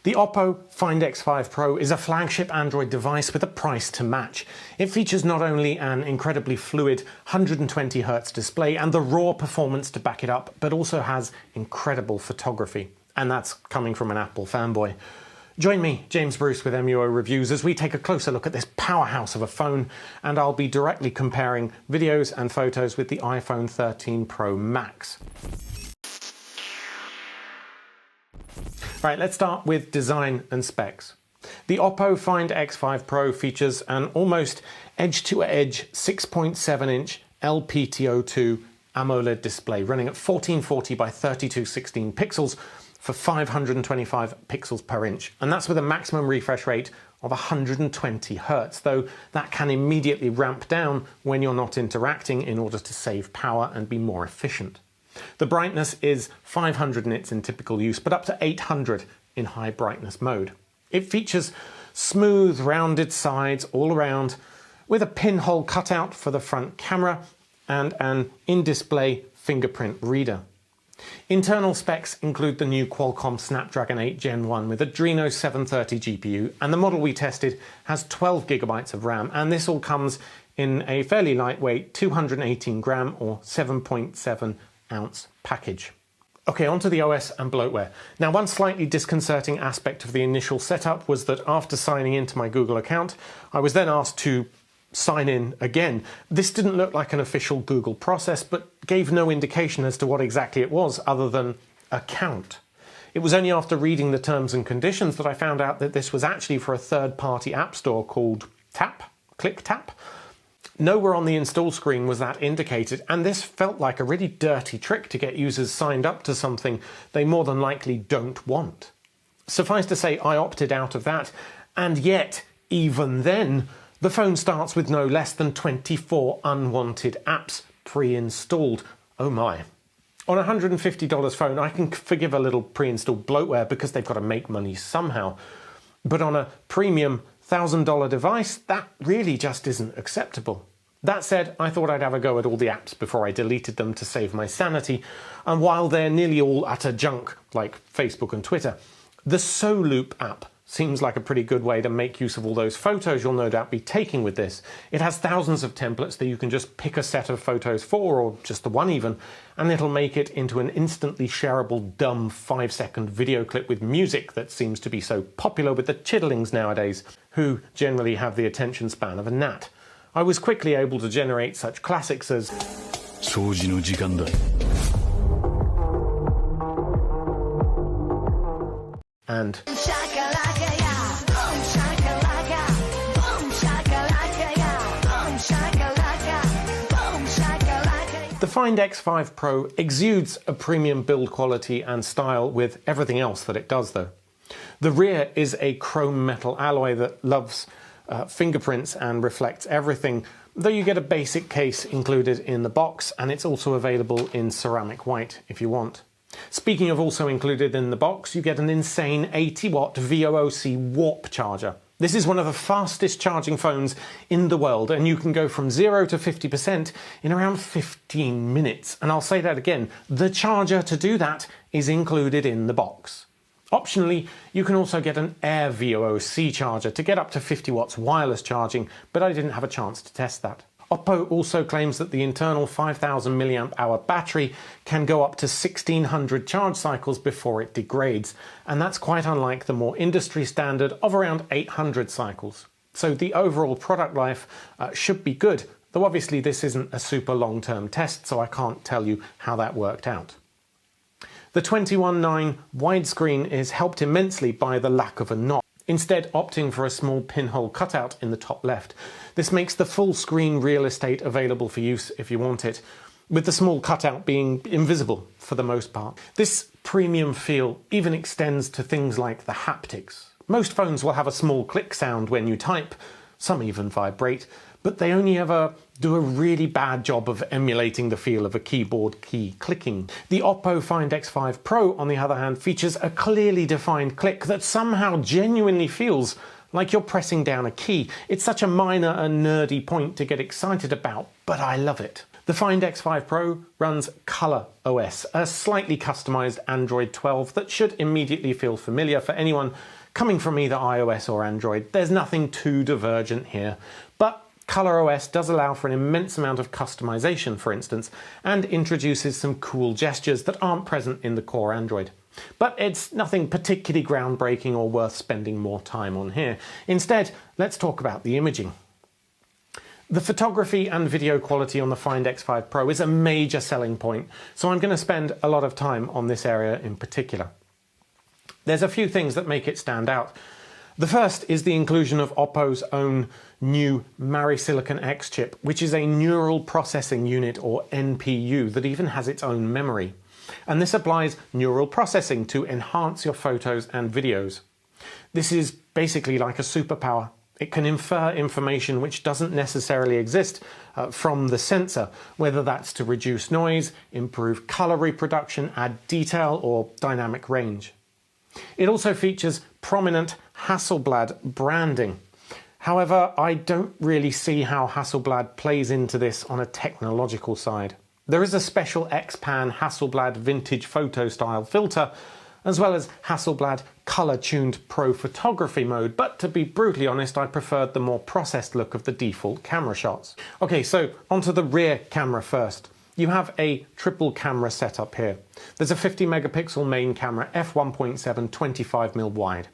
The Oppo Find X5 Pro is a flagship Android device with a price to match. It features not only an incredibly fluid 120Hz display and the raw performance to back it up, but also has incredible photography. And that's coming from an Apple fanboy. Join me, James Bruce, with MUO Reviews as we take a closer look at this powerhouse of a phone, and I'll be directly comparing videos and photos with the iPhone 13 Pro Max. Right, let's start with design and specs. The Oppo Find X5 Pro features an almost edge-to-edge 6.7-inch LPTO2 AMOLED display running at 1440 by 3216 pixels for 525 pixels per inch, and that's with a maximum refresh rate of 120 Hz, though that can immediately ramp down when you're not interacting in order to save power and be more efficient. The brightness is 500 nits in typical use, but up to 800 in high brightness mode. It features smooth, rounded sides all around, with a pinhole cutout for the front camera and an in-display fingerprint reader. Internal specs include the new Qualcomm Snapdragon 8 Gen 1 with Adreno 730 GPU, and the model we tested has 12 GB of RAM, and this all comes in a fairly lightweight 218 gram or 7.7 ounce package. Okay, onto the OS and bloatware. Now, one slightly disconcerting aspect of the initial setup was that after signing into my Google account, I was then asked to sign in again. This didn't look like an official Google process, but gave no indication as to what exactly it was other than account. It was only after reading the terms and conditions that I found out that this was actually for a third-party app store called ClickTap. Nowhere on the install screen was that indicated, and this felt like a really dirty trick to get users signed up to something they more than likely don't want. Suffice to say, I opted out of that, and yet, even then, the phone starts with no less than 24 unwanted apps pre-installed. Oh my. On a $150 phone, I can forgive a little pre-installed bloatware because they've got to make money somehow. But on a premium $1,000 device, that really just isn't acceptable. That said, I thought I'd have a go at all the apps before I deleted them to save my sanity, and while they're nearly all utter junk, like Facebook and Twitter, the Soloop app seems like a pretty good way to make use of all those photos you'll no doubt be taking with this. It has thousands of templates that you can just pick a set of photos for, or just the one even, and it'll make it into an instantly shareable dumb 5-second video clip with music that seems to be so popular with the chitterlings nowadays, who generally have the attention span of a gnat. I was quickly able to generate such classics as and the Find X5 Pro exudes a premium build quality and style with everything else that it does though. The rear is a chrome metal alloy that loves fingerprints and reflects everything, though you get a basic case included in the box, and it's also available in ceramic white if you want. Speaking of also included in the box, you get an insane 80-watt VOOC warp charger. This is one of the fastest charging phones in the world, and you can go from 0 to 50% in around 15 minutes. And I'll say that again, the charger to do that is included in the box. Optionally, you can also get an Air VOOC charger to get up to 50 watts wireless charging, but I didn't have a chance to test that. Oppo also claims that the internal 5000 mAh battery can go up to 1600 charge cycles before it degrades, and that's quite unlike the more industry standard of around 800 cycles. So the overall product life should be good, though obviously this isn't a super long-term test, so I can't tell you how that worked out. The 21:9 widescreen is helped immensely by the lack of a knob, instead opting for a small pinhole cutout in the top left. This makes the full screen real estate available for use if you want it, with the small cutout being invisible for the most part. This premium feel even extends to things like the haptics. Most phones will have a small click sound when you type, some even vibrate, but they only ever do a really bad job of emulating the feel of a keyboard key clicking. The Oppo Find X5 Pro, on the other hand, features a clearly defined click that somehow genuinely feels like you're pressing down a key. It's such a minor and nerdy point to get excited about, but I love it. The Find X5 Pro runs Color OS, a slightly customized Android 12 that should immediately feel familiar for anyone coming from either iOS or Android. There's nothing too divergent here, but Color OS does allow for an immense amount of customization, for instance, and introduces some cool gestures that aren't present in the core Android. But it's nothing particularly groundbreaking or worth spending more time on here. Instead, let's talk about the imaging. The photography and video quality on the Find X5 Pro is a major selling point, so I'm going to spend a lot of time on this area in particular. There's a few things that make it stand out. The first is the inclusion of Oppo's own new Silicon X chip, which is a neural processing unit, or NPU, that even has its own memory. And this applies neural processing to enhance your photos and videos. This is basically like a superpower. It can infer information which doesn't necessarily exist from the sensor, whether that's to reduce noise, improve color reproduction, add detail, or dynamic range. It also features prominent Hasselblad branding. However, I don't really see how Hasselblad plays into this on a technological side. There is a special X-Pan Hasselblad vintage photo style filter, as well as Hasselblad color-tuned pro photography mode, but to be brutally honest, I preferred the more processed look of the default camera shots. Okay, so onto the rear camera first. You have a triple camera setup here. There's a 50 megapixel main camera, f1.7 25mm wide.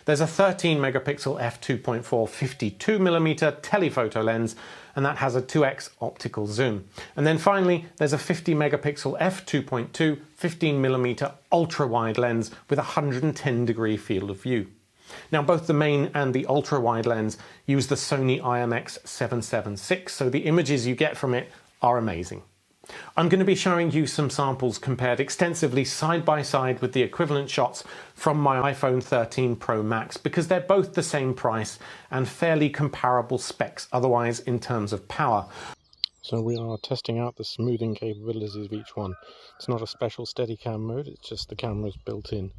There's a 13 megapixel f2.4 52mm telephoto lens, and that has a 2x optical zoom. And then finally, there's a 50 megapixel f2.2 15mm ultra wide lens with a 110 degree field of view. Now, both the main and the ultra wide lens use the Sony IMX776, so the images you get from it are amazing. I'm going to be showing you some samples compared extensively side by side with the equivalent shots from my iPhone 13 Pro Max, because they're both the same price and fairly comparable specs otherwise in terms of power. So we are testing out the smoothing capabilities of each one. It's not a special Steadicam mode, it's just the camera's built-in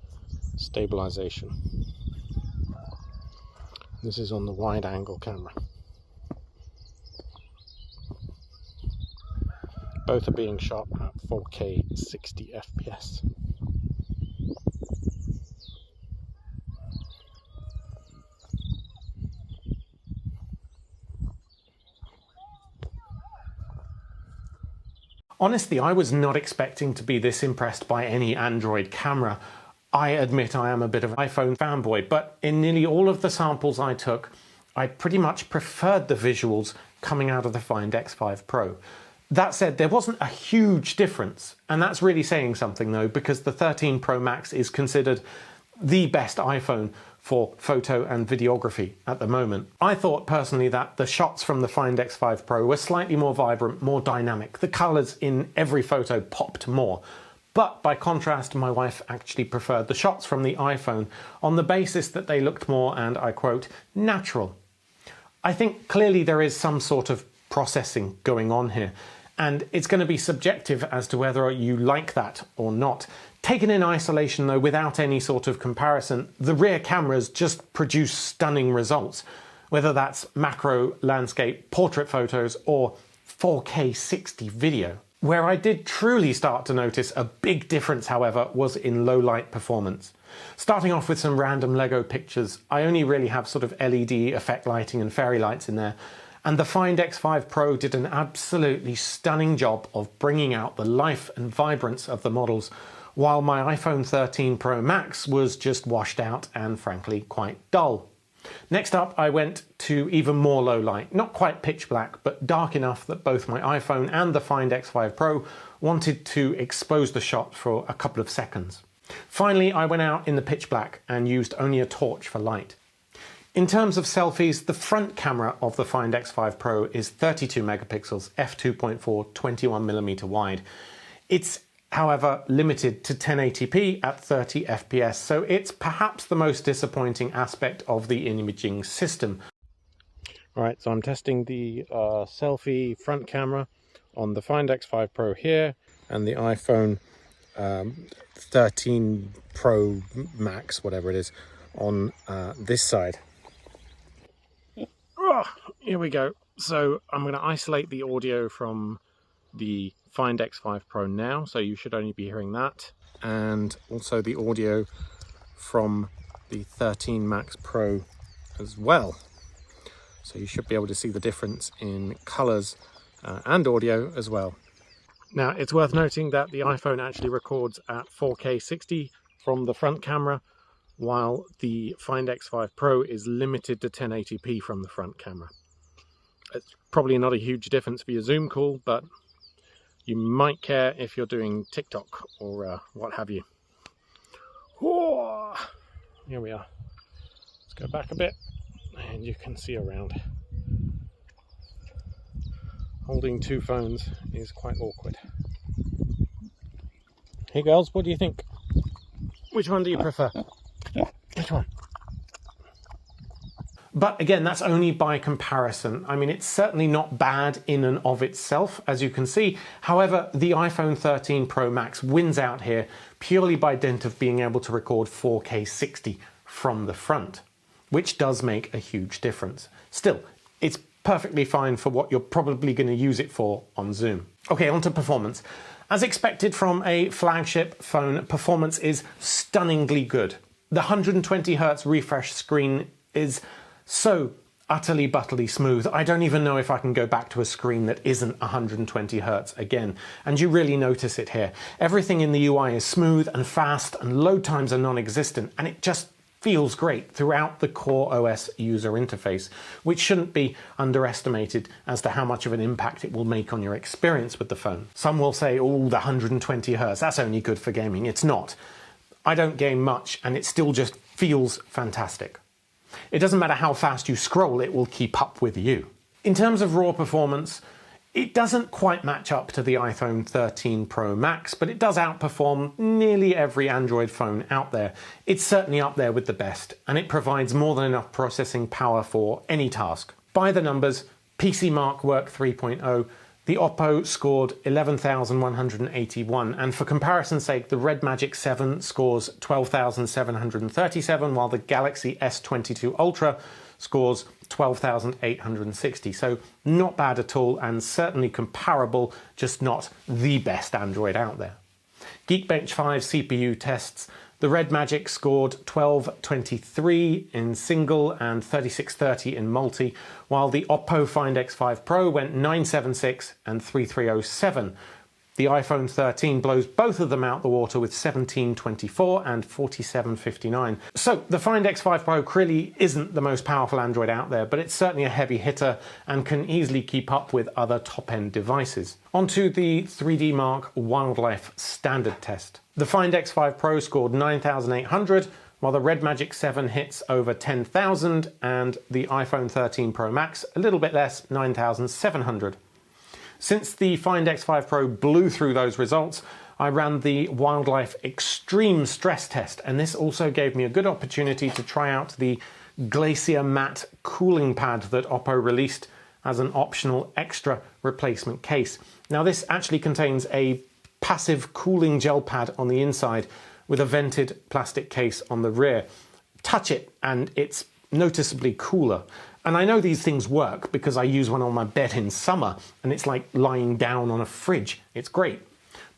stabilization. This is on the wide angle camera. Both are being shot at 4K 60 FPS. Honestly, I was not expecting to be this impressed by any Android camera. I admit I am a bit of an iPhone fanboy, but in nearly all of the samples I took, I pretty much preferred the visuals coming out of the Find X5 Pro. That said, there wasn't a huge difference, and that's really saying something though, because the 13 Pro Max is considered the best iPhone for photo and videography at the moment. I thought personally that the shots from the Find X5 Pro were slightly more vibrant, more dynamic. The colours in every photo popped more. But by contrast, my wife actually preferred the shots from the iPhone on the basis that they looked more, and I quote, natural. I think clearly there is some sort of processing going on here, and it's going to be subjective as to whether you like that or not. Taken in isolation though, without any sort of comparison, the rear cameras just produce stunning results, whether that's macro, landscape, portrait photos, or 4K 60 video. Where I did truly start to notice a big difference, however, was in low light performance. Starting off with some random Lego pictures, I only really have sort of LED effect lighting and fairy lights in there, and the Find X5 Pro did an absolutely stunning job of bringing out the life and vibrance of the models, while my iPhone 13 Pro Max was just washed out and frankly quite dull. Next up, I went to even more low light, not quite pitch black, but dark enough that both my iPhone and the Find X5 Pro wanted to expose the shot for a couple of seconds. Finally, I went out in the pitch black and used only a torch for light. In terms of selfies, the front camera of the Find X5 Pro is 32 megapixels, f2.4 21mm wide. It's however limited to 1080p at 30 FPS, so it's perhaps the most disappointing aspect of the imaging system. Right, so I'm testing the selfie front camera on the Find X5 Pro here, and the iPhone 13 Pro Max, whatever it is, on this side. Here we go. So I'm going to isolate the audio from the Find X5 Pro now, so you should only be hearing that, and also the audio from the 13 Max Pro as well. So you should be able to see the difference in colors and audio as well. Now, it's worth noting that the iPhone actually records at 4K 60 from the front camera, while the Find X5 Pro is limited to 1080p from the front camera. It's probably not a huge difference for your Zoom call, but you might care if you're doing TikTok or what have you. Whoa! Here we are. Let's go back a bit and you can see around. Holding two phones is quite awkward. Hey girls, what do you think? Which one do you prefer? Which one? But again, that's only by comparison. I mean, it's certainly not bad in and of itself, as you can see. However, the iPhone 13 Pro Max wins out here purely by dint of being able to record 4K 60 from the front, which does make a huge difference. Still, it's perfectly fine for what you're probably going to use it for on Zoom. Okay, on to performance. As expected from a flagship phone, performance is stunningly good. The 120Hz refresh screen is so utterly butterly smooth. I don't even know if I can go back to a screen that isn't 120Hz again. And you really notice it here. Everything in the UI is smooth and fast, and load times are non-existent, and it just feels great throughout the core OS user interface, which shouldn't be underestimated as to how much of an impact it will make on your experience with the phone. Some will say, oh, the 120Hz, that's only good for gaming. It's not. I don't game much, and it still just feels fantastic. It doesn't matter how fast you scroll, it will keep up with you. In terms of raw performance, it doesn't quite match up to the iPhone 13 Pro Max, but it does outperform nearly every Android phone out there. It's certainly up there with the best, and it provides more than enough processing power for any task. By the numbers, PC Mark worked 3.0, the Oppo scored 11,181, and for comparison's sake, the Red Magic 7 scores 12,737, while the Galaxy S22 Ultra scores 12,860. So not bad at all, and certainly comparable, just not the best Android out there. Geekbench 5 CPU tests. The Red Magic scored 1223 in single and 3630 in multi, while the Oppo Find X5 Pro went 976 and 3307. The iPhone 13 blows both of them out the water with 1724 and 4759. So the Find X5 Pro clearly isn't the most powerful Android out there, but it's certainly a heavy hitter and can easily keep up with other top-end devices. Onto the 3D Mark Wildlife Standard test. The Find X5 Pro scored 9,800, while the Red Magic 7 hits over 10,000, and the iPhone 13 Pro Max a little bit less, 9,700. Since the Find X5 Pro blew through those results, I ran the Wildlife Extreme Stress Test, and this also gave me a good opportunity to try out the Glacier Matte cooling pad that Oppo released as an optional extra replacement case. Now, this actually contains a passive cooling gel pad on the inside with a vented plastic case on the rear. Touch it and it's noticeably cooler. And I know these things work because I use one on my bed in summer and it's like lying down on a fridge. It's great.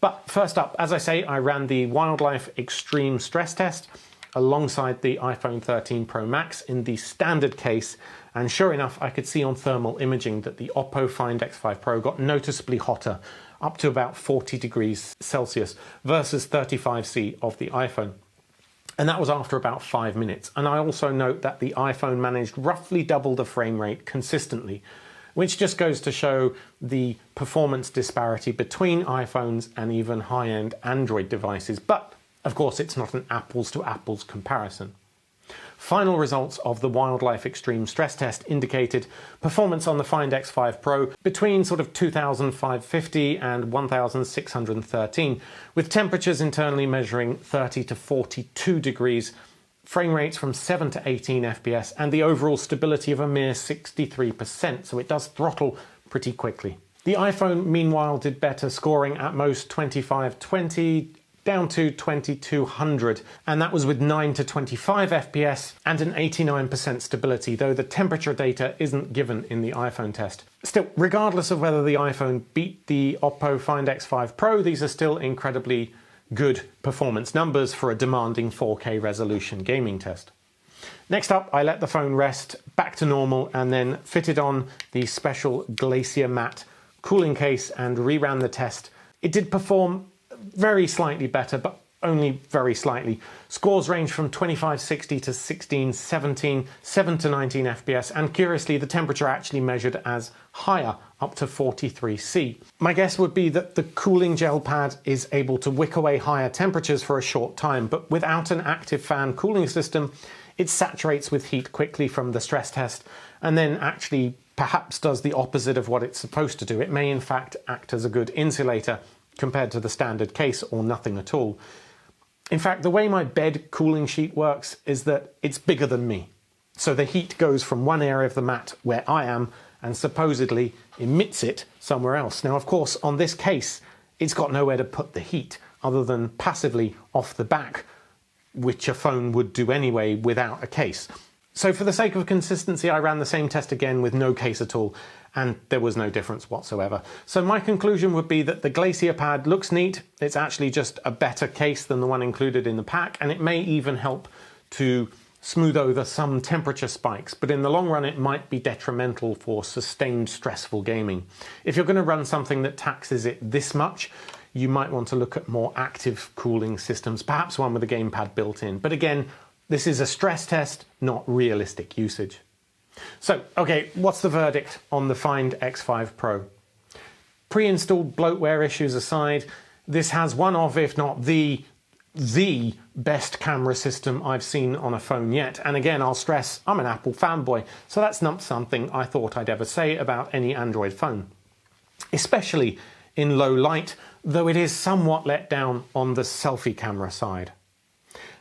But first up, as I say, I ran the Wildlife Extreme Stress Test alongside the iPhone 13 Pro Max in the standard case, and sure enough, I could see on thermal imaging that the Oppo Find X5 Pro got noticeably hotter, up to about 40 degrees Celsius versus 35°C of the iPhone. And that was after about 5 minutes. And I also note that the iPhone managed roughly double the frame rate consistently, which just goes to show the performance disparity between iPhones and even high-end Android devices. But of course, it's not an apples to apples comparison. Final results of the Wildlife Extreme Stress Test indicated performance on the Find X5 Pro between sort of 2,550 and 1,613, with temperatures internally measuring 30 to 42 degrees, frame rates from 7 to 18 FPS, and the overall stability of a mere 63%, so it does throttle pretty quickly. The iPhone, meanwhile, did better, scoring at most 2520, down to 2200, and that was with 9 to 25 FPS and an 89% stability, though the temperature data isn't given in the iPhone test. Still, regardless of whether the iPhone beat the Oppo Find X5 Pro, these are still incredibly good performance numbers for a demanding 4K resolution gaming test. Next up, I let the phone rest back to normal and then fitted on the special Glacier Matte cooling case and reran the test. It did perform very slightly better, but only very slightly. Scores range from 2560 to 1617, 7 to 19 FPS, and curiously the temperature actually measured as higher, up to 43°C. My guess would be that the cooling gel pad is able to wick away higher temperatures for a short time, but without an active fan cooling system, it saturates with heat quickly from the stress test, and then actually perhaps does the opposite of what it's supposed to do. It may in fact act as a good insulator compared to the standard case or nothing at all. In fact, the way my bed cooling sheet works is that it's bigger than me. So the heat goes from one area of the mat where I am and supposedly emits it somewhere else. Now, of course, on this case, it's got nowhere to put the heat other than passively off the back, which a phone would do anyway without a case. So for the sake of consistency, I ran the same test again with no case at all, and there was no difference whatsoever. So my conclusion would be that the Glacier Pad looks neat. It's actually just a better case than the one included in the pack, and it may even help to smooth over some temperature spikes, but in the long run it might be detrimental for sustained stressful gaming. If you're going to run something that taxes it this much, you might want to look at more active cooling systems, perhaps one with a gamepad built in. But again, this is a stress test, not realistic usage. So, okay, what's the verdict on the Find X5 Pro? Pre-installed bloatware issues aside, this has one of, if not the best camera system I've seen on a phone yet. And again, I'll stress, I'm an Apple fanboy, so that's not something I thought I'd ever say about any Android phone. Especially in low light, though it is somewhat let down on the selfie camera side.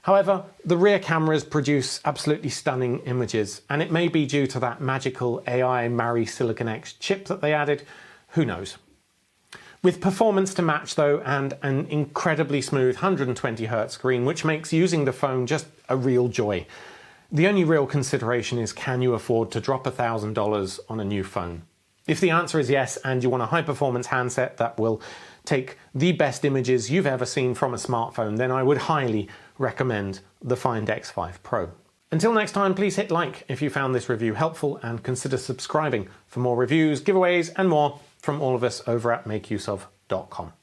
However, the rear cameras produce absolutely stunning images, and it may be due to that magical AI Mari Silicon X chip that they added, who knows. With performance to match though, and an incredibly smooth 120Hz screen, which makes using the phone just a real joy. The only real consideration is, can you afford to drop $1,000 on a new phone? If the answer is yes, and you want a high-performance handset that will take the best images you've ever seen from a smartphone, then I would highly recommend the Find X5 Pro. Until next time, please hit like if you found this review helpful, and consider subscribing for more reviews, giveaways, and more from all of us over at makeuseof.com.